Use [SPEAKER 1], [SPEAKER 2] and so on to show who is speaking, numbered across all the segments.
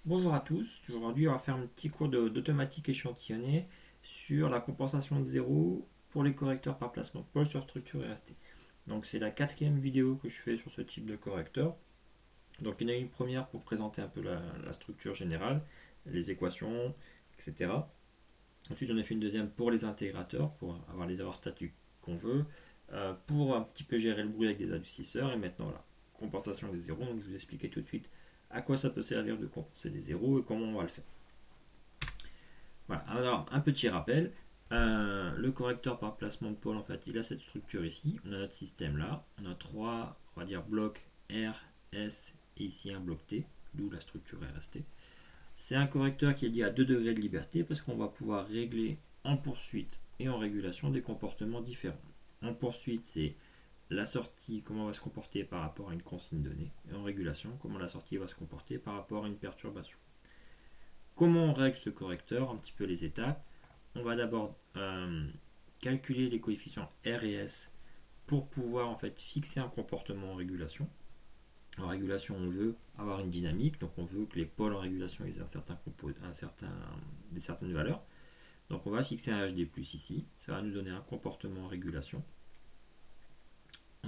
[SPEAKER 1] Bonjour à tous, aujourd'hui on va faire un petit cours d'automatique échantillonnée sur la compensation de zéro pour les correcteurs par placement de pôle sur structure et resté. Donc c'est la quatrième vidéo que je fais sur ce type de correcteur. Donc il y en a une première pour présenter un peu la structure générale, les équations, etc. Ensuite j'en ai fait une deuxième pour les intégrateurs, pour avoir les erreurs statiques qu'on veut, pour un petit peu gérer le bruit avec des adoucisseurs, et maintenant voilà, compensation des zéros, donc je vous expliquer tout de suite à quoi ça peut servir de compenser des zéros et comment on va le faire. Voilà, alors un petit rappel, le correcteur par placement de pôle, en fait, il a cette structure ici, on a notre système là, on a trois, on va dire, blocs R, S et ici un bloc T, d'où la structure RST. C'est un correcteur qui est lié à 2 degrés de liberté parce qu'on va pouvoir régler en poursuite et en régulation des comportements différents. En poursuite, c'est la sortie, comment on va se comporter par rapport à une consigne donnée, et en régulation, comment la sortie va se comporter par rapport à une perturbation. Comment on règle ce correcteur, un petit peu les étapes. On va d'abord calculer les coefficients R et S pour pouvoir en fait fixer un comportement en régulation. En régulation, on veut avoir une dynamique, donc on veut que les pôles en régulation aient des certaines valeurs. Donc on va fixer un HD+ ici, ça va nous donner un comportement en régulation.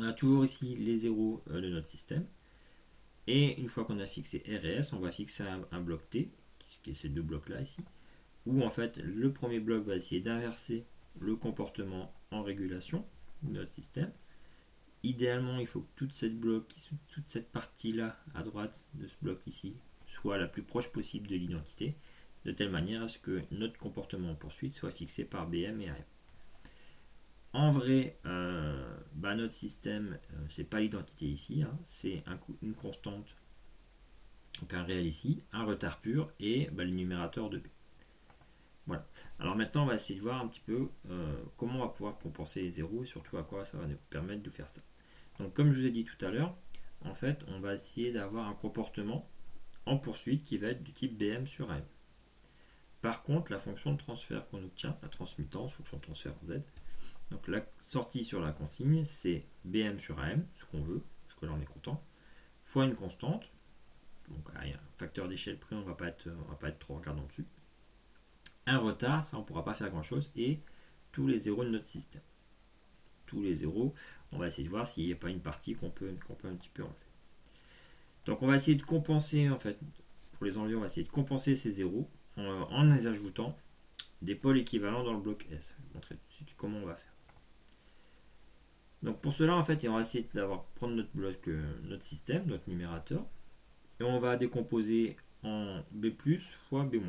[SPEAKER 1] On a toujours ici les zéros de notre système. Et une fois qu'on a fixé R et S, on va fixer un bloc T, qui est ces deux blocs-là ici, où en fait le premier bloc va essayer d'inverser le comportement en régulation de notre système. Idéalement, il faut que toute cette partie-là à droite de ce bloc ici soit la plus proche possible de l'identité, de telle manière à ce que notre comportement en poursuite soit fixé par BM et AM. En vrai, notre système, c'est pas l'identité ici, hein, c'est une constante, donc un réel ici, un retard pur et le numérateur de B. Voilà. Alors maintenant, on va essayer de voir un petit peu comment on va pouvoir compenser les zéros et surtout à quoi ça va nous permettre de faire ça. Donc comme je vous ai dit tout à l'heure, en fait, on va essayer d'avoir un comportement en poursuite qui va être du type BM sur AM. Par contre, la fonction de transfert qu'on obtient, la transmittance, fonction de transfert en Z, donc la sortie sur la consigne, c'est BM sur AM, ce qu'on veut, parce que là on est content, fois une constante, donc un facteur d'échelle près, on va pas être trop regardant dessus. Un retard, ça on ne pourra pas faire grand chose, et tous les zéros de notre système. Tous les zéros, on va essayer de voir s'il n'y a pas une partie qu'on peut un petit peu enlever. Donc on va essayer de compenser, en fait, pour les enlever, on va essayer de compenser ces zéros en les ajoutant des pôles équivalents dans le bloc S. Je vais vous montrer tout de suite comment on va faire. Donc pour cela, en fait, on va essayer prendre notre bloc, notre système, notre numérateur, et on va décomposer en B+ fois B-.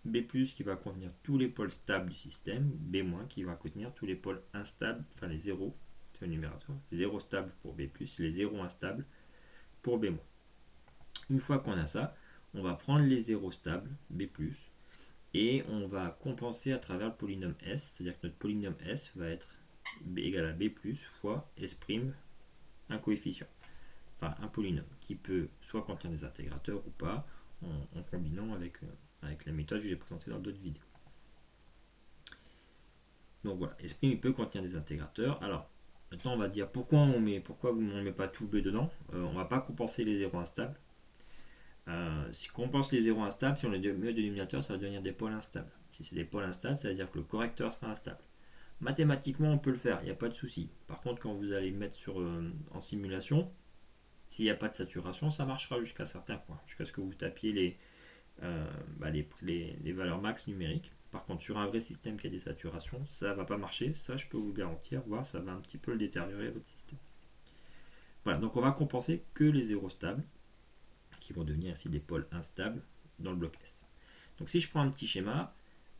[SPEAKER 1] B+ qui va contenir tous les pôles stables du système, B- qui va contenir tous les pôles instables, enfin les zéros, c'est le numérateur, les zéros stables pour B+, les zéros instables pour B-. Une fois qu'on a ça, on va prendre les zéros stables, B+, et on va compenser à travers le polynôme S, c'est-à-dire que notre polynôme S va être B égale à B+ fois S', un coefficient. Enfin, un polynôme qui peut soit contenir des intégrateurs ou pas, en combinant avec la méthode que j'ai présentée dans d'autres vidéos. Donc voilà, S' il peut contenir des intégrateurs. Alors, maintenant on va dire pourquoi vous ne met pas tout B dedans. On ne va pas compenser les zéros instables. Si on compense les zéros instables, si on les met au dénominateur, ça va devenir des pôles instables. Si c'est des pôles instables, ça veut dire que le correcteur sera instable. Mathématiquement, on peut le faire, il n'y a pas de souci. Par contre, quand vous allez mettre en simulation, s'il n'y a pas de saturation, ça marchera jusqu'à certains points, jusqu'à ce que vous tapiez les valeurs max numériques. Par contre, sur un vrai système qui a des saturations, ça ne va pas marcher, ça je peux vous le garantir, voire ça va un petit peu le détériorer votre système. Voilà, donc on va compenser que les zéros stables, qui vont devenir ici des pôles instables dans le bloc S. Donc si je prends un petit schéma,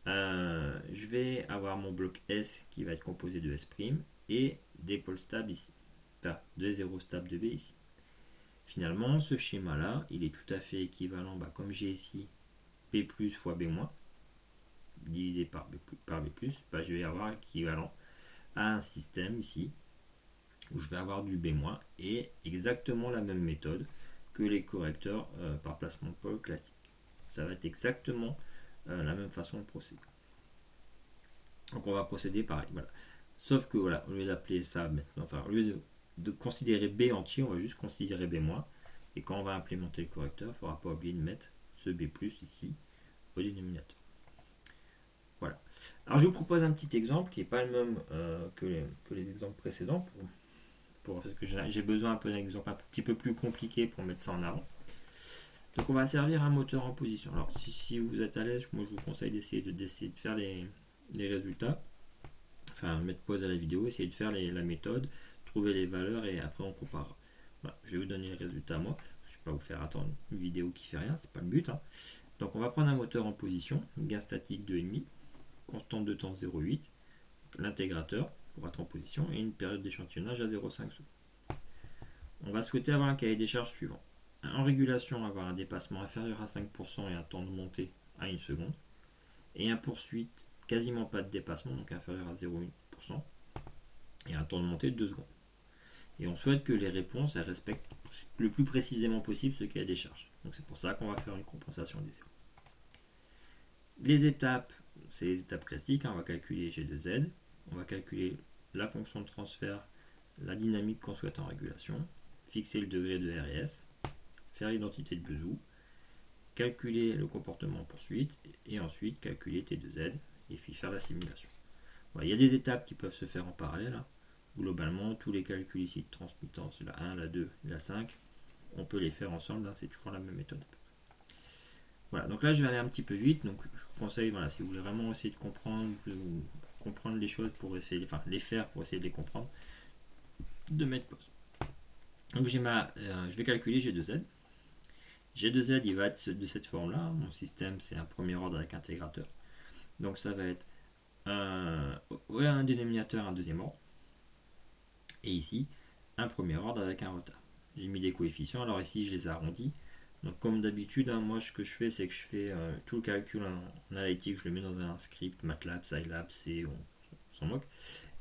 [SPEAKER 1] je vais avoir mon bloc S qui va être composé de S' et des pôles stables ici, enfin de zéros stables de B ici. Finalement, ce schéma-là, il est tout à fait équivalent, comme j'ai ici B+ fois B-, divisé par B+, je vais avoir équivalent à un système ici, où je vais avoir du B- et exactement la même méthode que les correcteurs par placement de pôle classique. Ça va être exactement la même façon de procéder. Donc on va procéder pareil. Voilà. Sauf que voilà, au lieu d'appeler ça maintenant, enfin au lieu de considérer B entier, on va juste considérer B-. Et quand on va implémenter le correcteur, il ne faudra pas oublier de mettre ce B+, ici, au dénominateur. Voilà. Alors je vous propose un petit exemple qui n'est pas le même que les exemples précédents, parce que j'ai besoin un peu d'un exemple un petit peu plus compliqué pour mettre ça en avant. Donc on va servir un moteur en position. Alors si vous êtes à l'aise, moi je vous conseille d'essayer de faire les résultats. Enfin, mettre pause à la vidéo, essayer de faire la méthode, trouver les valeurs et après on compare. Voilà, je vais vous donner les résultats moi. Je ne vais pas vous faire attendre une vidéo qui fait rien, c'est pas le but. Hein. Donc on va prendre un moteur en position, gain statique 2,5, constante de temps 0,8, l'intégrateur pour être en position et une période d'échantillonnage à 0,5 secondes. On va souhaiter avoir un cahier des charges suivant. En régulation, avoir un dépassement inférieur à 5% et un temps de montée à 1 seconde. Et un poursuite, quasiment pas de dépassement, donc inférieur à 0,1%. Et un temps de montée de 2 secondes. Et on souhaite que les réponses elles respectent le plus précisément possible ce cahier des charges. Donc c'est pour ça qu'on va faire une compensation des zéros. Les étapes, c'est les étapes classiques. On va calculer G de Z. On va calculer la fonction de transfert, la dynamique qu'on souhaite en régulation, fixer le degré de R et S, faire l'identité de Bezout, calculer le comportement en poursuite et ensuite calculer T de Z et puis faire la simulation. Voilà, il y a des étapes qui peuvent se faire en parallèle. Hein. Globalement, tous les calculs ici de transmittance, la 1, la 2, la 5, on peut les faire ensemble. Hein, c'est toujours la même méthode. Voilà, donc là je vais aller un petit peu vite. Donc je vous conseille, voilà, si vous voulez vraiment essayer de comprendre les choses pour essayer, enfin les faire pour essayer de les comprendre, de mettre pause. Donc je vais calculer G2Z. G2Z il va être de cette forme là. Mon système c'est un premier ordre avec intégrateur. Donc ça va être un dénominateur, un deuxième ordre. Et ici, un premier ordre avec un retard. J'ai mis des coefficients, alors ici je les ai arrondis. Donc comme d'habitude, hein, moi ce que je fais, c'est que je fais tout le calcul en analytique, je le mets dans un script MATLAB, Scilab, C, on s'en moque.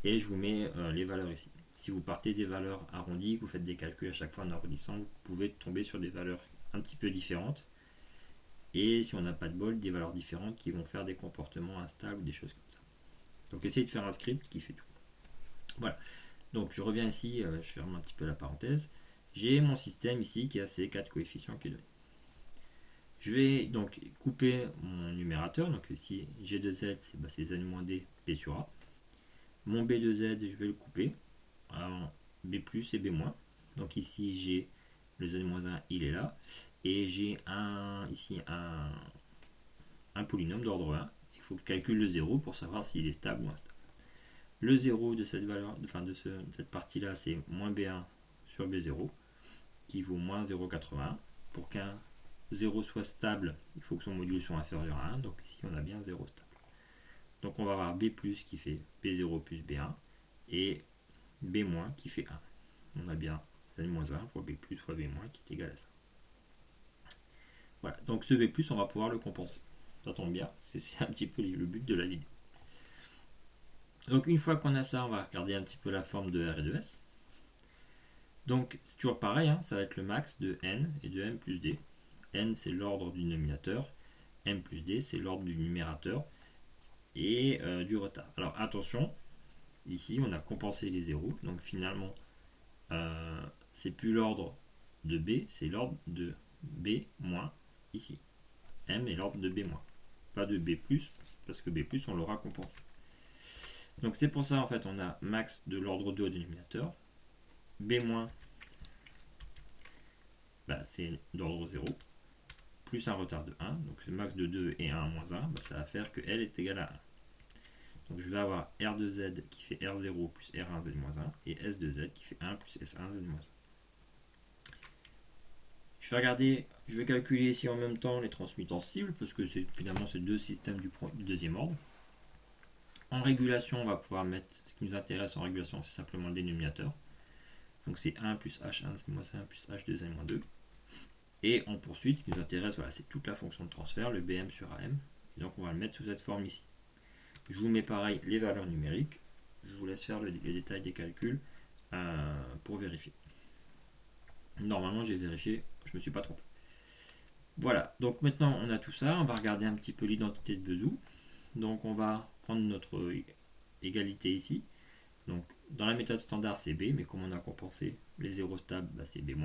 [SPEAKER 1] Et je vous mets les valeurs ici. Si vous partez des valeurs arrondies, que vous faites des calculs à chaque fois en arrondissant, vous pouvez tomber sur des valeurs un petit peu différentes. Et si on n'a pas de bol, des valeurs différentes qui vont faire des comportements instables ou des choses comme ça. Donc essayez de faire un script qui fait tout. Voilà. Donc je reviens ici, je ferme un petit peu la parenthèse. J'ai mon système ici qui a ces 4 coefficients qui est donné. Je vais donc couper mon numérateur. Donc ici G de Z c'est Z-D B sur A. Mon B de Z je vais le couper en B plus et B moins. Donc ici j'ai le Z-1 il est là. Et j'ai ici un polynôme d'ordre 1. Il faut que je calcule le 0 pour savoir s'il est stable ou instable. Le 0 de cette valeur, enfin de cette partie-là, c'est moins B1 sur B0, qui vaut moins 0,81. Pour qu'un 0 soit stable, il faut que son module soit inférieur à 1. Donc ici, on a bien 0 stable. Donc on va avoir B plus qui fait B0 plus B1 et B moins qui fait 1. On a bien Z-1 fois B plus fois B moins qui est égal à ça. Voilà, donc ce B plus, on va pouvoir le compenser. Ça tombe bien, c'est un petit peu le but de la vidéo. Donc une fois qu'on a ça, on va regarder un petit peu la forme de R et de S. Donc c'est toujours pareil, hein, ça va être le max de N et de M plus D. N c'est l'ordre du dénominateur, M plus D c'est l'ordre du numérateur et du retard. Alors attention, ici on a compensé les zéros, donc finalement c'est plus l'ordre de B, c'est l'ordre de B moins ici. M est l'ordre de B moins, pas de B plus, parce que B plus on l'aura compensé. Donc c'est pour ça en fait on a max de l'ordre 2 au dénominateur, B-, c'est d'ordre 0, plus un retard de 1, donc c'est max de 2 et 1 moins 1, ça va faire que L est égal à 1. Donc je vais avoir R de Z qui fait R0 plus R1 Z-1 et S de Z qui fait 1 plus S1 Z-1. Je vais calculer ici en même temps les transmittances cibles parce que finalement c'est deux systèmes du deuxième ordre. En régulation, on va pouvoir mettre, ce qui nous intéresse en régulation, c'est simplement le dénominateur. Donc c'est 1 plus H1 Z-1 plus H2 Z-2. Et en poursuite, ce qui nous intéresse, voilà, c'est toute la fonction de transfert, le BM sur AM. Et donc on va le mettre sous cette forme ici. Je vous mets pareil les valeurs numériques. Je vous laisse faire les détails des calculs pour vérifier. Normalement j'ai vérifié, je ne me suis pas trompé. Voilà, donc maintenant on a tout ça. On va regarder un petit peu l'identité de Bezout. Donc on va prendre notre égalité ici. Donc dans la méthode standard c'est B, mais comme on a compensé les zéros stables, c'est B-.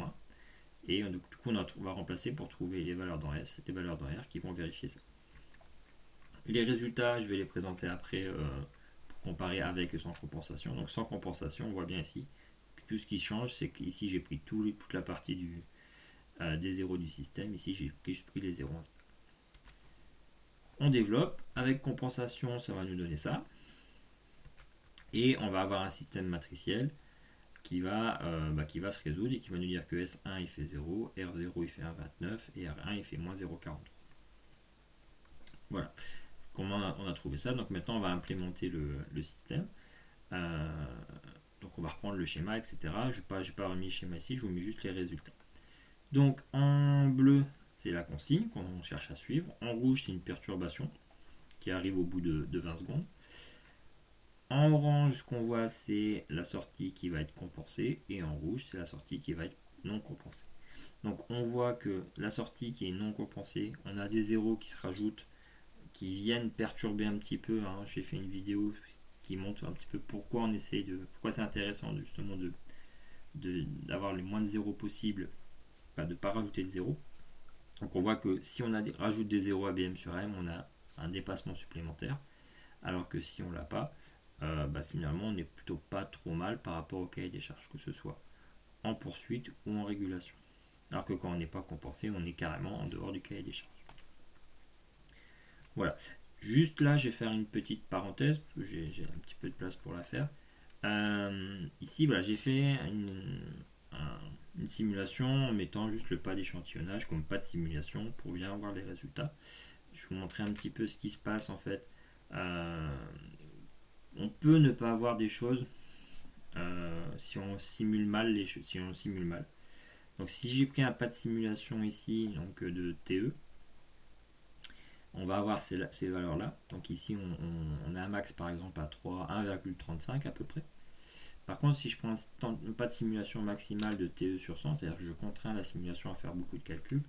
[SPEAKER 1] Et du coup, on va remplacer pour trouver les valeurs dans S, les valeurs dans R qui vont vérifier ça. Les résultats, je vais les présenter après pour comparer avec et sans compensation. Donc sans compensation, on voit bien ici que tout ce qui change, c'est qu'ici j'ai pris toute la partie des zéros du système. Ici, j'ai juste pris les zéros instables. On développe. Avec compensation, ça va nous donner ça. Et on va avoir un système matriciel qui va se résoudre et qui va nous dire que S1 il fait 0, R0 il fait 1,29 et R1 il fait moins 0,43. Voilà comment on a trouvé ça. Donc maintenant on va implémenter le système. Donc on va reprendre le schéma, etc. Je n'ai pas remis le schéma ici, je vous mets juste les résultats. Donc en bleu, c'est la consigne qu'on cherche à suivre. En rouge, c'est une perturbation qui arrive au bout de 20 secondes. En orange, ce qu'on voit, c'est la sortie qui va être compensée. Et en rouge, c'est la sortie qui va être non compensée. Donc on voit que la sortie qui est non compensée, on a des zéros qui se rajoutent, qui viennent perturber un petit peu. J'ai fait une vidéo qui montre un petit peu pourquoi c'est intéressant justement d'avoir le moins de zéros possible, de ne pas rajouter de zéros. Donc on voit que si on rajoute des zéros ABM sur M, on a un dépassement supplémentaire, alors que si on l'a pas, finalement on n'est plutôt pas trop mal par rapport au cahier des charges, que ce soit en poursuite ou en régulation. Alors que quand on n'est pas compensé, on est carrément en dehors du cahier des charges. Voilà. Juste là, je vais faire une petite parenthèse, parce que j'ai un petit peu de place pour la faire. Ici, voilà, j'ai fait une simulation en mettant juste le pas d'échantillonnage comme pas de simulation pour bien voir les résultats. Je vais vous montrer un petit peu ce qui se passe en fait. On peut ne pas avoir des choses si on simule mal Donc si j'ai pris un pas de simulation ici, donc de TE, on va avoir ces valeurs là. Donc ici on a un max par exemple à 1,35 à peu près. Par contre, si je prends un pas de simulation maximale de TE sur 100, c'est-à-dire que je contrains la simulation à faire beaucoup de calculs,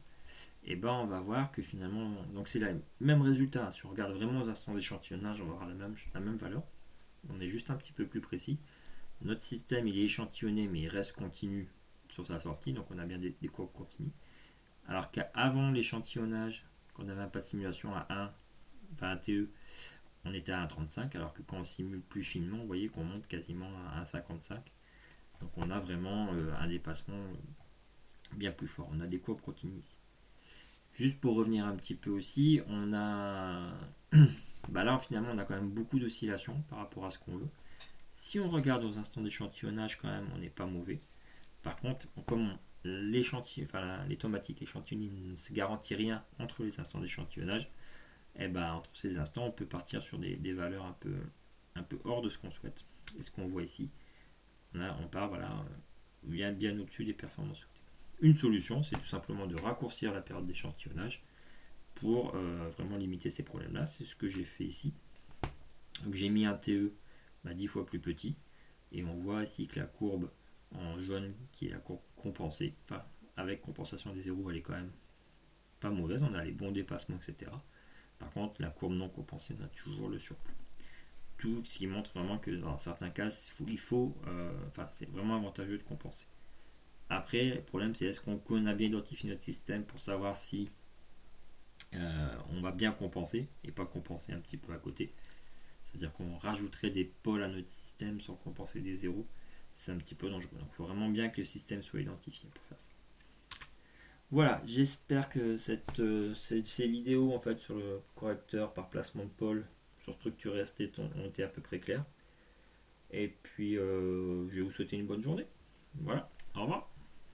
[SPEAKER 1] et on va voir que finalement, donc c'est le même résultat. Si on regarde vraiment aux instants d'échantillonnage, on va avoir la même valeur. On est juste un petit peu plus précis. Notre système, il est échantillonné, mais il reste continu sur sa sortie, donc on a bien des courbes continues. Alors qu'avant l'échantillonnage, quand on n'avait pas de simulation à 1, enfin à TE, on était à 1,35, alors que quand on simule plus finement, vous voyez qu'on monte quasiment à 1,55. Donc on a vraiment un dépassement bien plus fort. On a des courbes continues ici. Juste pour revenir un petit peu aussi, on a là finalement on a quand même beaucoup d'oscillations par rapport à ce qu'on veut. Si on regarde aux instants d'échantillonnage, quand même on n'est pas mauvais. Par contre, comme les tomatiques échantillonnées ne se garantit rien entre les instants d'échantillonnage, entre ces instants on peut partir sur des valeurs un peu hors de ce qu'on souhaite. Et ce qu'on voit ici, on part bien au-dessus des performances souhaitées. Une solution, c'est tout simplement de raccourcir la période d'échantillonnage pour vraiment limiter ces problèmes-là. C'est ce que j'ai fait ici. Donc j'ai mis un TE 10 fois plus petit, et on voit ici que la courbe en jaune, qui est la courbe compensée, avec compensation des zéros, elle est quand même pas mauvaise, on a les bons dépassements, etc. Par contre, la courbe non compensée, on a toujours le surplus. Tout ce qui montre vraiment que dans certains cas, c'est vraiment avantageux de compenser. Après, le problème, c'est est-ce qu'on a bien identifié notre système pour savoir si on va bien compenser et pas compenser un petit peu à côté. C'est-à-dire qu'on rajouterait des pôles à notre système sans compenser des zéros. C'est un petit peu dangereux. Donc il faut vraiment bien que le système soit identifié pour faire ça. Voilà, j'espère que ces vidéos en fait sur le correcteur par placement de pôle sur structure et ST ont été à peu près claires. Et puis je vais vous souhaiter une bonne journée. Voilà, au revoir.